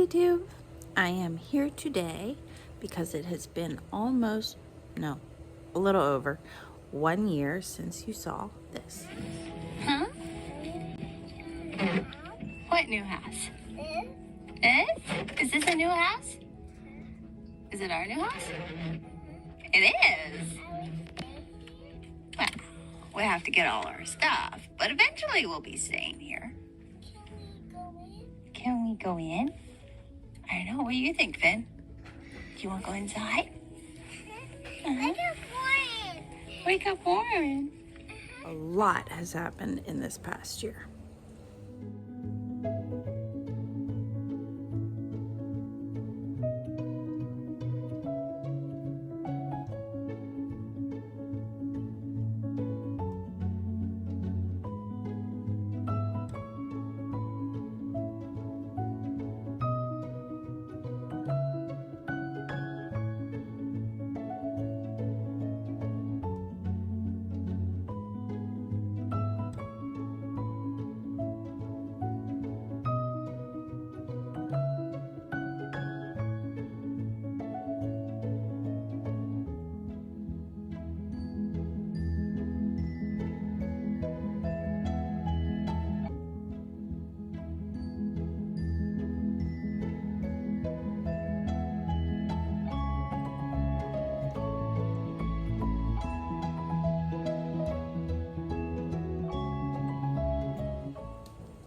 YouTube. I am here today because it has been a little over 1 year since you saw this. Huh? What new house? Is this a new house? Is it our new house? It is. Well, we have to get all our stuff, but eventually we'll be staying here. Can we go in? I don't know. What do you think, Finn? Do you want to go inside? Wake up, Warren. A lot has happened in this past year.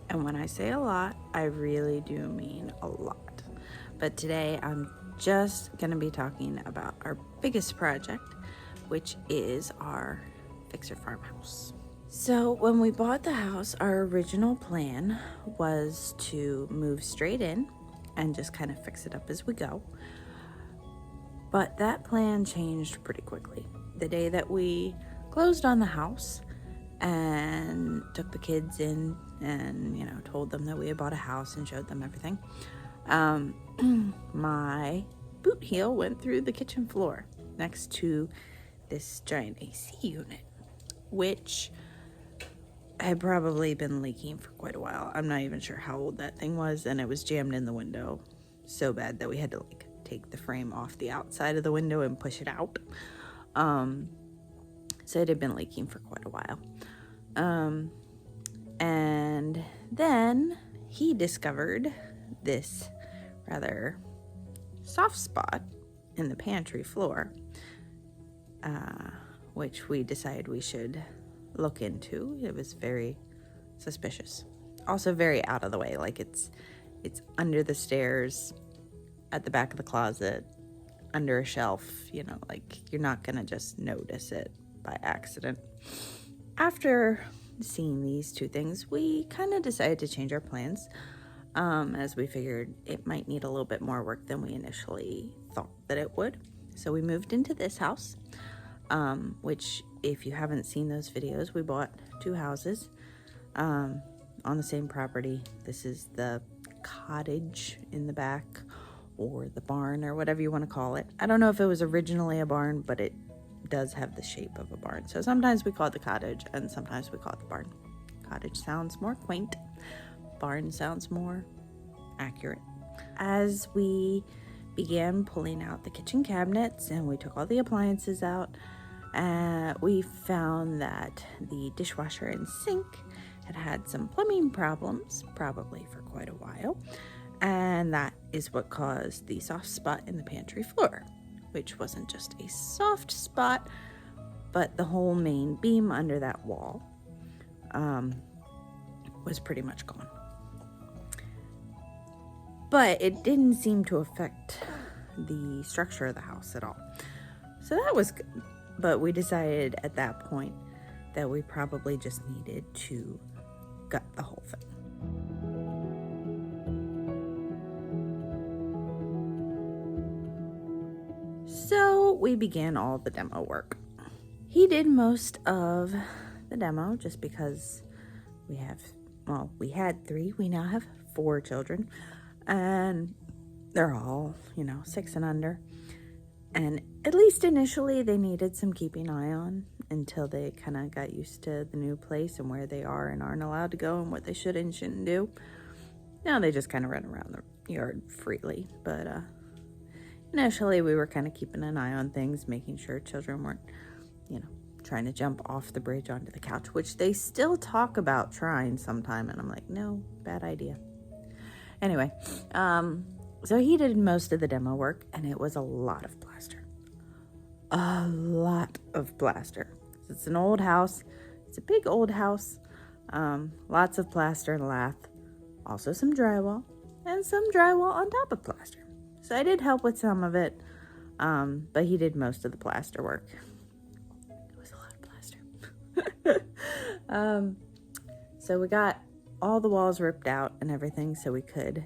And when I say a lot, I really do mean a lot. But today I'm just going to be talking about our biggest project, which is our fixer farmhouse. So when we bought the house, our original plan was to move straight in and just kind of fix it up as we go. But that plan changed pretty quickly. The day that we closed on the house and took the kids in and, told them that we had bought a house and showed them everything, my boot heel went through the kitchen floor next to this giant AC unit, which had probably been leaking for quite a while. I'm not even sure how old that thing was, and it was jammed in the window so bad that we had to take the frame off the outside of the window and push it out. So it had been leaking for quite a while. And then he discovered this rather soft spot in the pantry floor, which we decided we should look into. It was very suspicious. Also very out of the way. It's under the stairs, at the back of the closet, under a shelf, you're not gonna just notice it by accident. After seeing these two things, we kind of decided to change our plans, as we figured it might need a little bit more work than we initially thought that it would. So we moved into this house, which, if you haven't seen those videos, we bought two houses on the same property. This is the cottage in the back, or the barn, or whatever you want to call it. I don't know if it was originally a barn, but it does have the shape of a barn. So sometimes we call it the cottage and sometimes we call it the barn. Cottage sounds more quaint. Barn sounds more accurate. As we began pulling out the kitchen cabinets and we took all the appliances out, we found that the dishwasher and sink had some plumbing problems, probably for quite a while. And that is what caused the soft spot in the pantry floor, which wasn't just a soft spot, but the whole main beam under that wall was pretty much gone. But it didn't seem to affect the structure of the house at all. So that was good. But we decided at that point that we probably just needed to gut the whole thing. So we began all the demo work. He did most of the demo just because we had 3, we now have 4 children, and they're all, 6 and under. And at least initially they needed some keeping eye on until they kind of got used to the new place and where they are and aren't allowed to go and what they should and shouldn't do. Now they just kind of run around the yard freely, but initially we were kind of keeping an eye on things, making sure children weren't, trying to jump off the bridge onto the couch, which they still talk about trying sometime, and I'm like, no, bad idea. Anyway, so he did most of the demo work, and it was a lot of plaster. A lot of plaster. It's an old house. It's a big old house. Lots of plaster and lath. Also some drywall, and some drywall on top of plaster. So I did help with some of it, but he did most of the plaster work. It was a lot of plaster. So we got all the walls ripped out and everything so we could,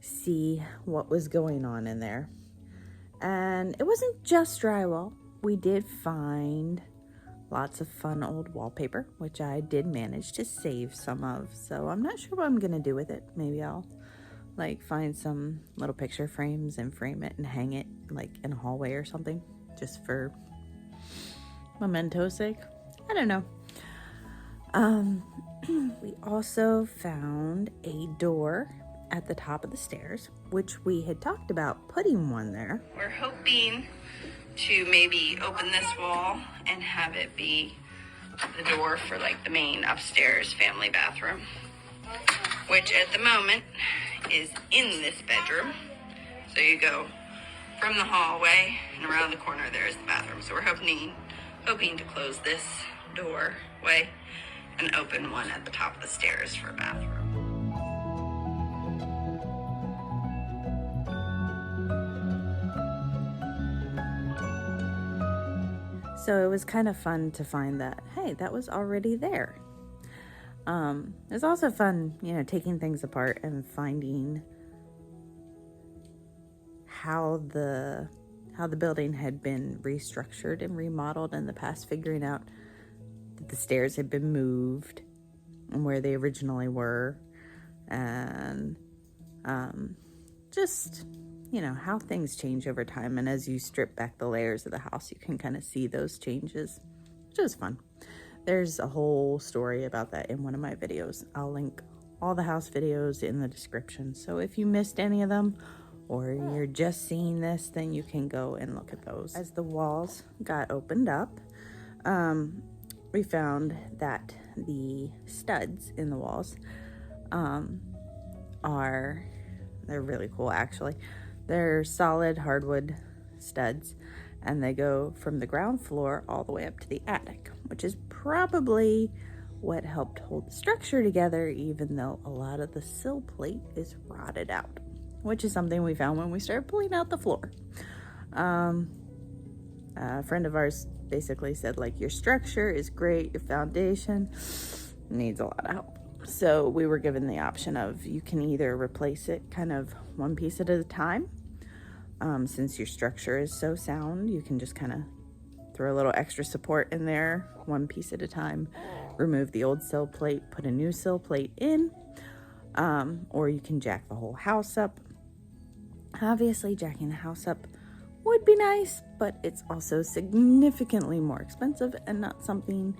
see what was going on in there. And it wasn't just drywall. We did find lots of fun old wallpaper, which I did manage to save some of. So I'm not sure what I'm going to do with it. Maybe I'll find some little picture frames and frame it and hang it in a hallway or something, just for memento's sake. I don't know. We also found a door at the top of the stairs, which we had talked about putting one there. We're hoping to maybe open this wall and have it be the door for the main upstairs family bathroom, which at the moment is in this bedroom. So you go from the hallway and around the corner there's the bathroom. So we're hoping to close this doorway and open one at the top of the stairs for a bathroom. So it was kind of fun to find that, hey, that was already there. It was also fun, taking things apart and finding how the building had been restructured and remodeled in the past, figuring out that the stairs had been moved and where they originally were, and just how things change over time. And as you strip back the layers of the house, you can kind of see those changes, which is fun. There's a whole story about that in one of my videos. I'll link all the house videos in the description. So if you missed any of them, or you're just seeing this, then you can go and look at those. As the walls got opened up, we found that the studs in the walls they're really cool, actually. They're solid hardwood studs, and they go from the ground floor all the way up to the attic, which is probably what helped hold the structure together, even though a lot of the sill plate is rotted out, which is something we found when we started pulling out the floor. A friend of ours basically said, your structure is great, your foundation needs a lot of help. So we were given the option of, you can either replace it kind of one piece at a time. Since your structure is so sound, you can just kind of throw a little extra support in there, one piece at a time, remove the old sill plate, put a new sill plate in, or you can jack the whole house up. Obviously, jacking the house up would be nice, but it's also significantly more expensive and not something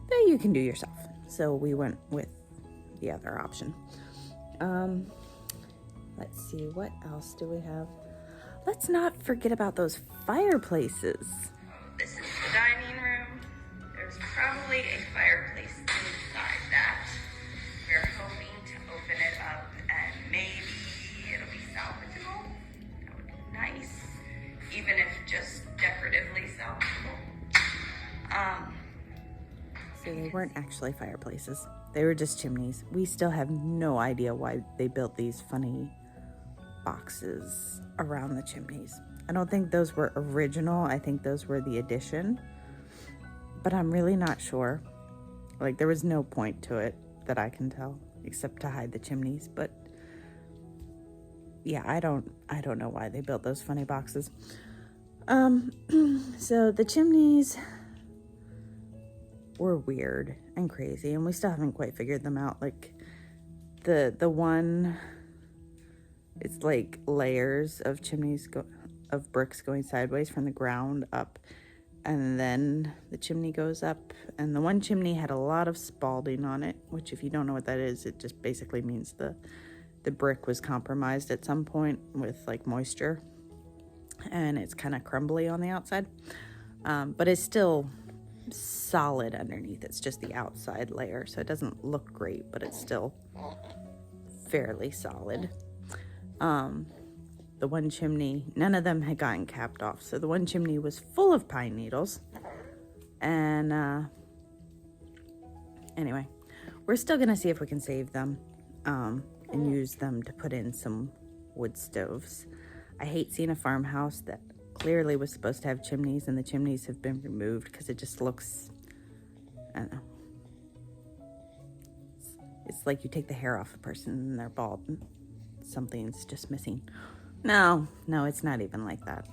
that you can do yourself. So we went with the other option. Let's see, what else do we have? Let's not forget about those fireplaces. This is the dining room. There's probably a fireplace inside that. We're hoping to open it up and maybe it'll be salvageable. That would be nice, even if just decoratively salvageable. So they weren't actually fireplaces. They were just chimneys. We still have no idea why they built these funny boxes around the chimneys. I don't think those were original. I think those were the addition, but I'm really not sure. There was no point to it that I can tell, except to hide the chimneys. But yeah, I don't know why they built those funny boxes. So the chimneys were weird and crazy, and we still haven't quite figured them out. The one, it's layers of chimneys of bricks going sideways from the ground up, and then the chimney goes up. And the one chimney had a lot of spalding on it, which, if you don't know what that is, it just basically means the the brick was compromised at some point with like moisture, and it's kind of crumbly on the outside, but it's still solid underneath. It's just the outside layer, so it doesn't look great, but it's still fairly solid. The one chimney, none of them had gotten capped off, so the one chimney was full of pine needles. And anyway, we're still gonna see if we can save them and use them to put in some wood stoves. I hate seeing a farmhouse that clearly was supposed to have chimneys and the chimneys have been removed because it just looks, I don't know. It's like you take the hair off a person and they're bald and something's just missing. No, it's not even like that.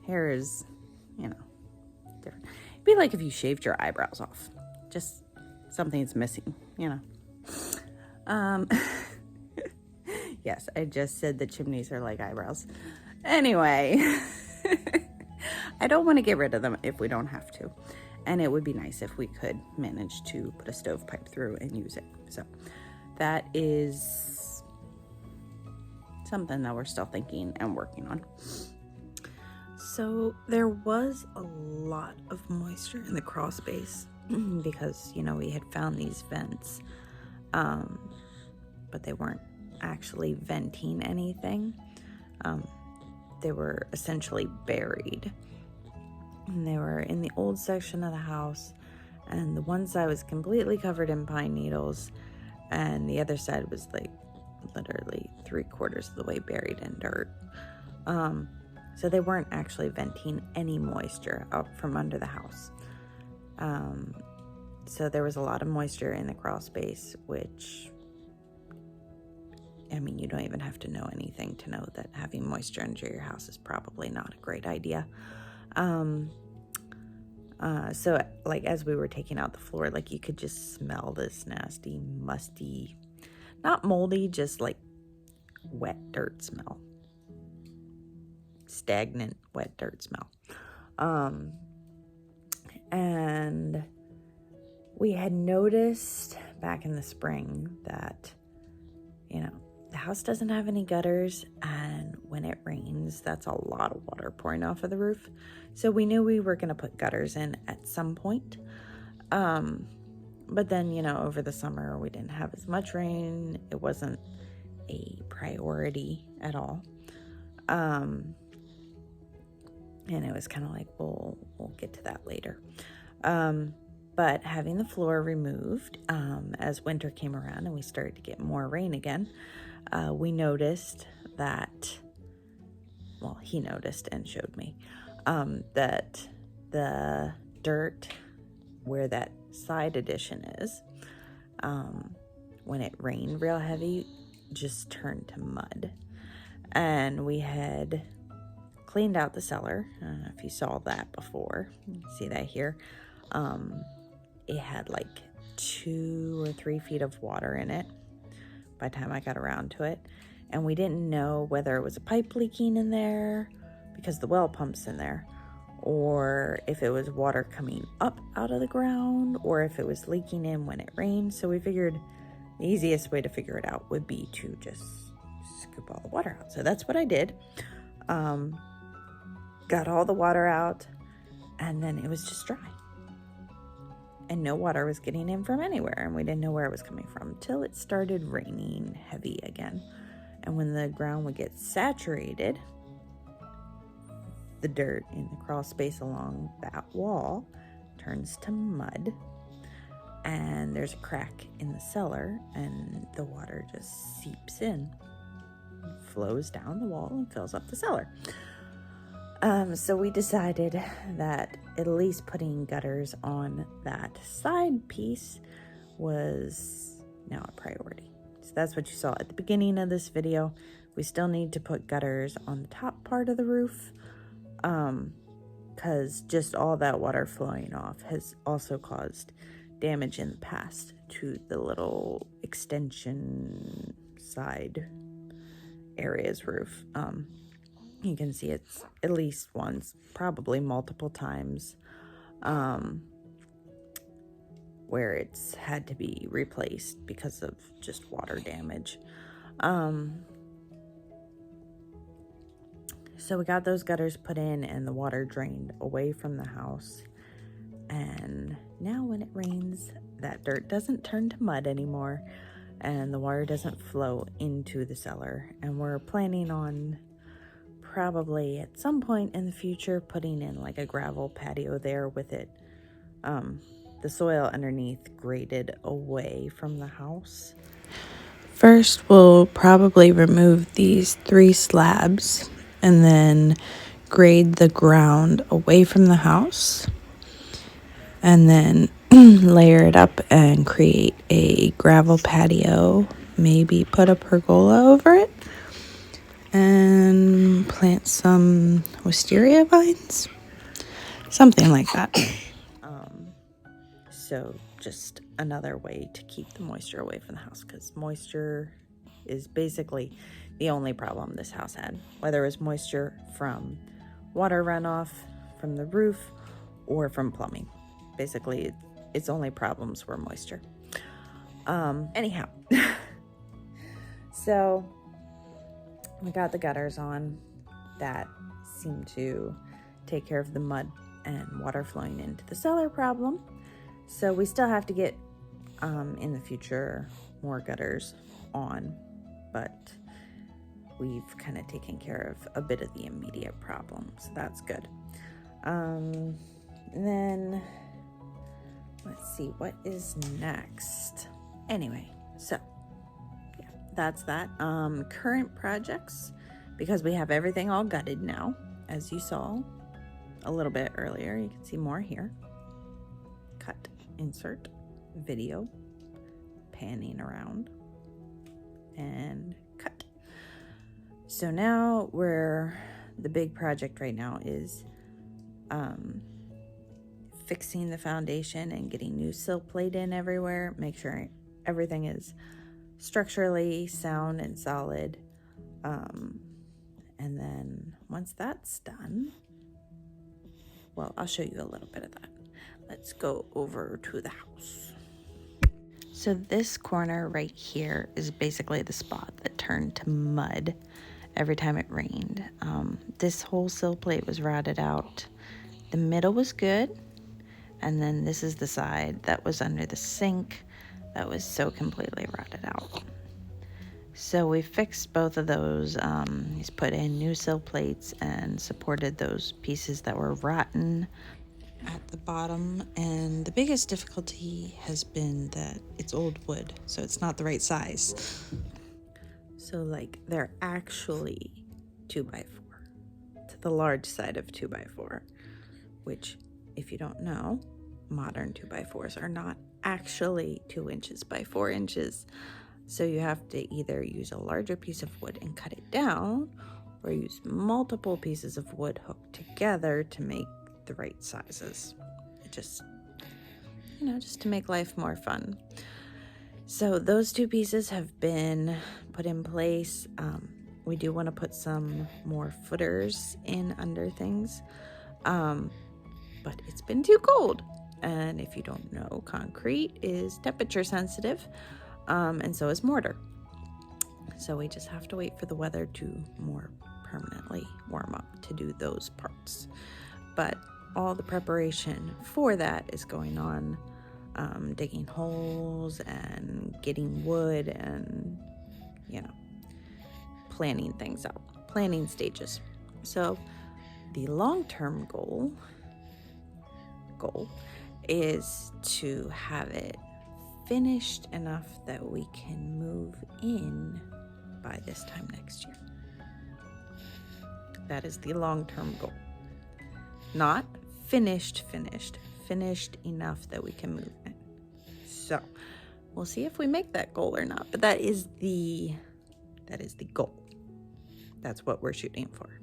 Hair is, different. It'd be like if you shaved your eyebrows off. Just something's missing, Yes, I just said the chimneys are like eyebrows. Anyway, I don't want to get rid of them if we don't have to. And it would be nice if we could manage to put a stovepipe through and use it. So that is something that we're still thinking and working on. So there was a lot of moisture in the crawl space because, we had found these vents, but they weren't actually venting anything. They were essentially buried. And they were in the old section of the house, and the one side was completely covered in pine needles, and the other side was like literally 3/4 of the way buried in dirt. So they weren't actually venting any moisture out from under the house. So there was a lot of moisture in the crawl space, which, you don't even have to know anything to know that having moisture under your house is probably not a great idea. So like as we were taking out the floor, like you could just smell this nasty, musty, not moldy, just like wet dirt smell. Stagnant wet dirt smell. And we had noticed back in the spring that, the house doesn't have any gutters, and when it rains, that's a lot of water pouring off of the roof. So we knew we were going to put gutters in at some point. But then, over the summer, we didn't have as much rain. It wasn't a priority at all. And it was kind of like, we'll get to that later. But having the floor removed, as winter came around and we started to get more rain again, we noticed that, he noticed and showed me, that the dirt where that side addition is, when it rained real heavy, just turned to mud. And we had cleaned out the cellar. I don't know if you saw that before. You can see that here. It had like 2 or 3 feet of water in it by the time I got around to it. And we didn't know whether it was a pipe leaking in there because the well pump's in there, or if it was water coming up out of the ground, or if it was leaking in when it rained. So we figured the easiest way to figure it out would be to just scoop all the water out. So that's what I did. Got all the water out, and then it was just dry. And no water was getting in from anywhere, and we didn't know where it was coming from until it started raining heavy again. And when the ground would get saturated, the dirt in the crawl space along that wall turns to mud, and there's a crack in the cellar, and the water just seeps in, flows down the wall, and fills up the cellar. So we decided that at least putting gutters on that side piece was now a priority. So that's what you saw at the beginning of this video. We still need to put gutters on the top part of the roof, because just all that water flowing off has also caused damage in the past to the little extension side area's roof. You can see it's at least once, probably multiple times, where it's had to be replaced because of just water damage. So we got those gutters put in and the water drained away from the house. And now when it rains, that dirt doesn't turn to mud anymore and the water doesn't flow into the cellar. And we're planning on probably at some point in the future putting in like a gravel patio there with it. The soil underneath graded away from the house. First, we'll probably remove these 3 slabs and then grade the ground away from the house. And then layer it up and create a gravel patio. Maybe put a pergola over it. And plant some wisteria vines. Something like that. So just another way to keep the moisture away from the house, because moisture is basically the only problem this house had. Whether it was moisture from water runoff from the roof or from plumbing. Basically, its only problems were moisture. Anyhow, so we got the gutters on. That seemed to take care of the mud and water flowing into the cellar problem. So we still have to get, in the future, more gutters on, but we've kind of taken care of a bit of the immediate problem, so that's good. And then, let's see, what is next? Anyway, so, yeah, that's that. Current projects, because we have everything all gutted now, as you saw a little bit earlier. You can see more here. Cut, insert, video, panning around, and cut. So now the big project right now is fixing the foundation and getting new sill plate in everywhere. Make sure everything is structurally sound and solid. And then once that's done, well, I'll show you a little bit of that. Let's go over to the house. So this corner right here is basically the spot that turned to mud every time it rained. This whole sill plate was rotted out. The middle was good. And then this is the side that was under the sink that was so completely rotted out. So we fixed both of those. He's put in new sill plates and supported those pieces that were rotten at the bottom. And the biggest difficulty has been that it's old wood, so it's not the right size. So like they're actually 2x4, to the large side of 2x4, which if you don't know, modern 2x4s are not actually 2 inches by 4 inches. So you have to either use a larger piece of wood and cut it down, or use multiple pieces of wood hooked together to make the right sizes. It just to make life more fun. So those 2 pieces have been put in place. We do want to put some more footers in under things, but it's been too cold. And if you don't know, concrete is temperature sensitive, and so is mortar. So we just have to wait for the weather to more permanently warm up to do those parts. But all the preparation for that is going on, digging holes and getting wood and, planning things out, planning stages. So the long-term goal is to have it finished enough that we can move in by this time next year. That is the long-term goal. Not finished enough that we can move in. So we'll see if we make that goal or not, but that is the goal. That's what we're shooting for.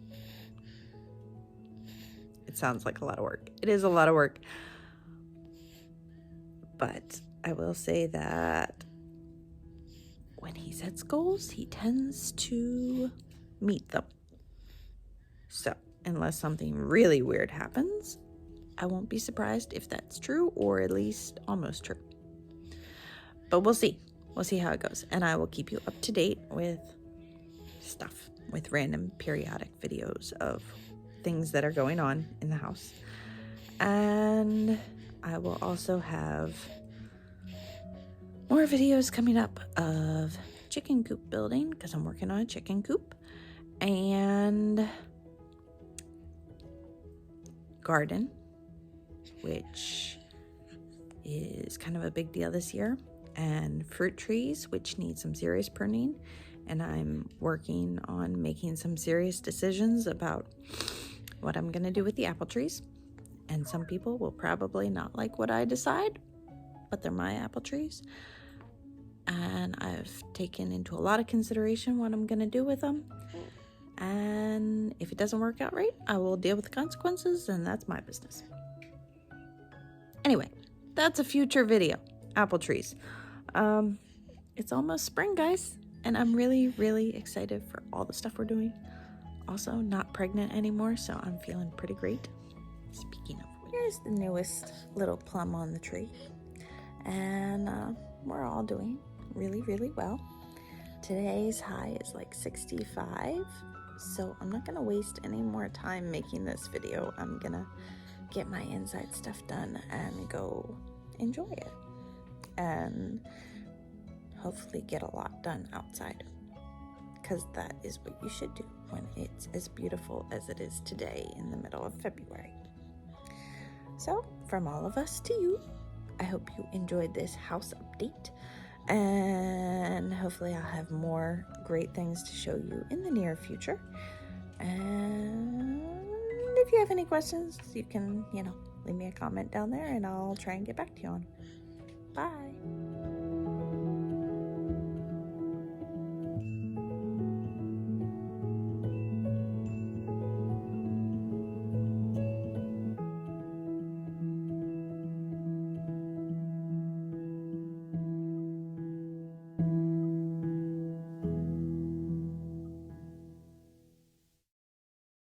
It sounds like a lot of work. It is a lot of work. But I will say that when he sets goals, he tends to meet them. So unless something really weird happens, I won't be surprised if that's true, or at least almost true. But we'll see. we'll see how it goes. And I will keep you up to date with stuff, with random periodic videos of things that are going on in the house. And I will also have more videos coming up of chicken coop building, because I'm working on a chicken coop, and garden, which is kind of a big deal this year, and fruit trees, which need some serious pruning, and I'm working on making some serious decisions about what I'm going to do with the apple trees. And some people will probably not like what I decide, but they're my apple trees, and I've taken into a lot of consideration what I'm going to do with them. And if it doesn't work out right, I will deal with the consequences, and that's my business. Anyway, that's a future video. Apple trees. It's almost spring, guys, and I'm really, really excited for all the stuff we're doing. Also, not pregnant anymore, so I'm feeling pretty great. Speaking of, here's the newest little plum on the tree, and we're all doing really, really well. Today's high is like 65, so I'm not gonna waste any more time making this video. I'm gonna get my inside stuff done and go enjoy it, and hopefully get a lot done outside, because that is what you should do when it's as beautiful as it is today in the middle of February. So from all of us to you, I hope you enjoyed this house update, and hopefully I'll have more great things to show you in the near future. And if you have any questions, you can, leave me a comment down there, and I'll try and get back to you on. Bye.